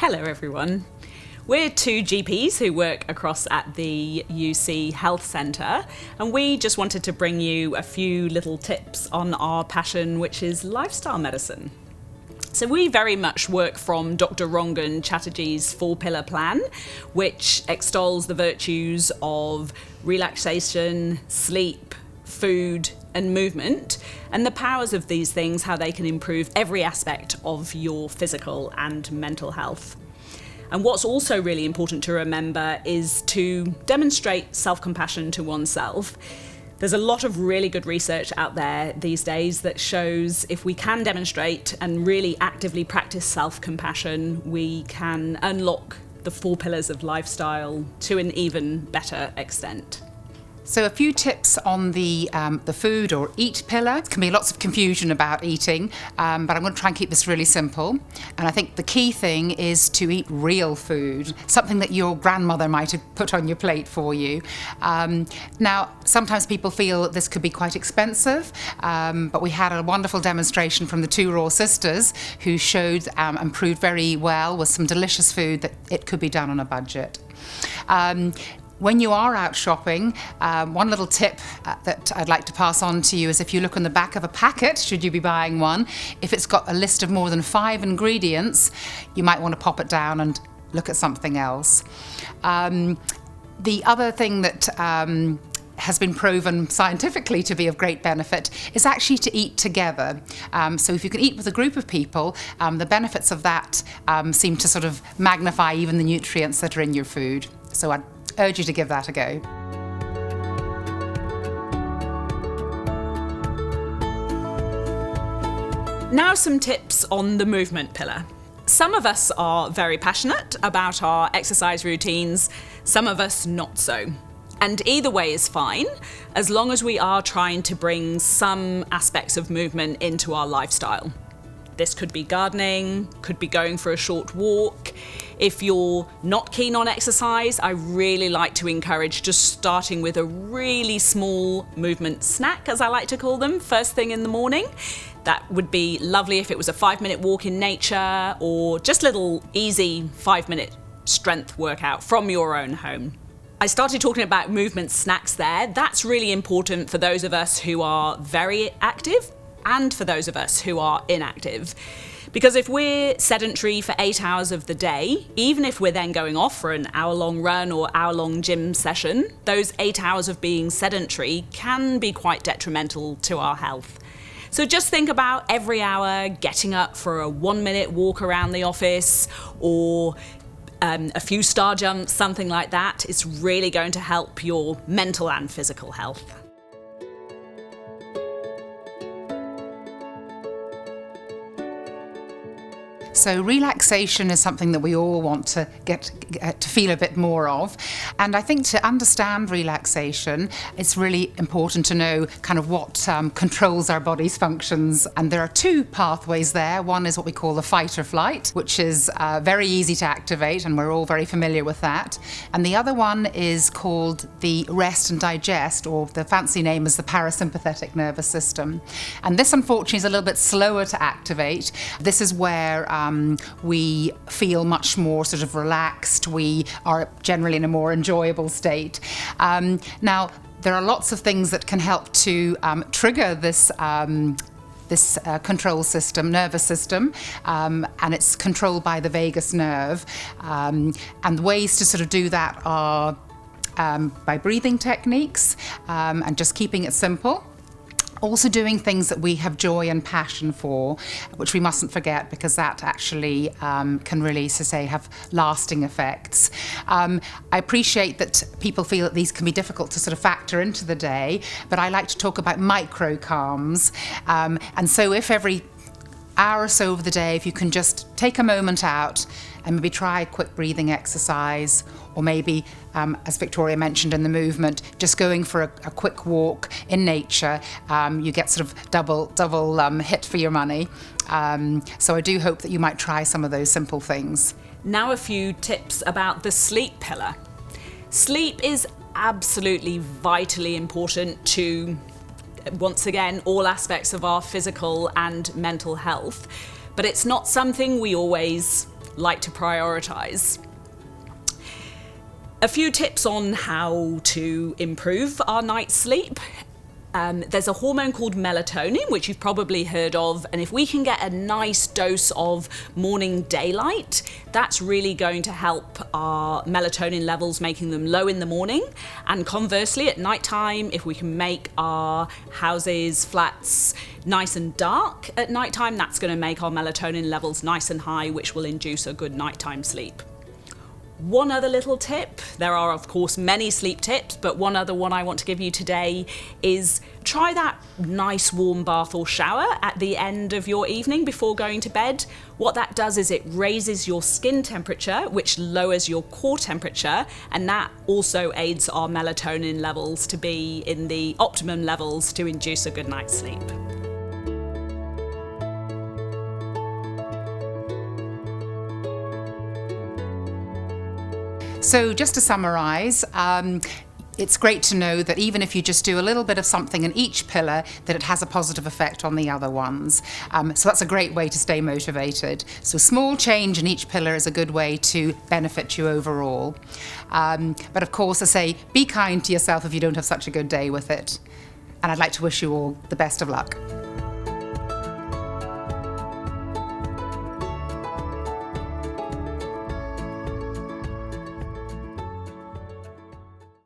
Hello everyone. We're two GPs who work across at the UC Health Centre, and we just wanted to bring you a few little tips on our passion, which is lifestyle medicine. So we very much work from Dr. Rangan Chattergee's 4-pillar plan, which extols the virtues of relaxation, sleep, food and movement, and the powers of these things, how they can improve every aspect of your physical and mental health. And what's also really important to remember is to demonstrate self-compassion to oneself. There's a lot of really good research out there these days that shows if we can demonstrate and really actively practice self-compassion, we can unlock the 4 pillars of lifestyle to an even better extent. So a few tips on the food or eat pillar. There can be lots of confusion about eating, but I'm going to try and keep this really simple. And I think the key thing is to eat real food, something that your grandmother might have put on your plate for you. Now, sometimes people feel that this could be quite expensive, but we had a wonderful demonstration from the 2 Raw sisters who showed and proved very well with some delicious food that it could be done on a budget. When you are out shopping, one little tip that I'd like to pass on to you is if you look on the back of a packet, should you be buying one, if it's got a list of more than 5 ingredients, you might want to pop it down and look at something else. The other thing that has been proven scientifically to be of great benefit is actually to eat together. So if you can eat with a group of people, the benefits of that seem to sort of magnify even the nutrients that are in your food. So I'd urge you to give that a go. Now some tips on the movement pillar. Some of us are very passionate about our exercise routines, some of us not so. And either way is fine, as long as we are trying to bring some aspects of movement into our lifestyle. This could be gardening, could be going for a short walk. If you're not keen on exercise, I really like to encourage just starting with a really small movement snack, as I like to call them, first thing in the morning. That would be lovely if it was a 5-minute walk in nature or just a little easy 5-minute strength workout from your own home. I started talking about movement snacks there. That's really important for those of us who are very active and for those of us who are inactive. Because if we're sedentary for 8 hours of the day, even if we're then going off for an hour-long run or hour-long gym session, those 8 hours of being sedentary can be quite detrimental to our health. So just think about every hour getting up for a 1-minute walk around the office or a few star jumps, something like that. It's really going to help your mental and physical health. So relaxation is something that we all want to get to feel a bit more of. And I think to understand relaxation, it's really important to know kind of what controls our body's functions. And there are 2 pathways there. One is what we call the fight or flight, which is very easy to activate, and we're all very familiar with that. And the other one is called the rest and digest, or the fancy name is the parasympathetic nervous system. And this, unfortunately, is a little bit slower to activate. This is where we feel much more sort of relaxed. We are generally in a more enjoyable state. Now, there are lots of things that can help to trigger this control system, nervous system, and it's controlled by the vagus nerve. And the ways to sort of do that are by breathing techniques and just keeping it simple. Also doing things that we have joy and passion for, which we mustn't forget, because that actually can really, so say, have lasting effects. I appreciate that people feel that these can be difficult to sort of factor into the day, but I like to talk about micro calms. And so if every hour or so of the day, if you can just take a moment out and maybe try a quick breathing exercise, or maybe, as Victoria mentioned in the movement, just going for a quick walk in nature, you get sort of double hit for your money. So I do hope that you might try some of those simple things. Now a few tips about the sleep pillar. Sleep is absolutely vitally important to, once again, all aspects of our physical and mental health, but it's not something we always like to prioritise. A few tips on how to improve our night's sleep. There's a hormone called melatonin, which you've probably heard of, and if we can get a nice dose of morning daylight, that's really going to help our melatonin levels, making them low in the morning. And conversely, at nighttime, if we can make our houses, flats nice and dark at nighttime, that's going to make our melatonin levels nice and high, which will induce a good nighttime sleep. One other little tip, there are of course many sleep tips, but one other one I want to give you today is try that nice warm bath or shower at the end of your evening before going to bed. What that does is it raises your skin temperature, which lowers your core temperature, and that also aids our melatonin levels to be in the optimum levels to induce a good night's sleep. So just to summarise, it's great to know that even if you just do a little bit of something in each pillar, that it has a positive effect on the other ones. So that's a great way to stay motivated. So small change in each pillar is a good way to benefit you overall. But of course, I say, be kind to yourself if you don't have such a good day with it. And I'd like to wish you all the best of luck.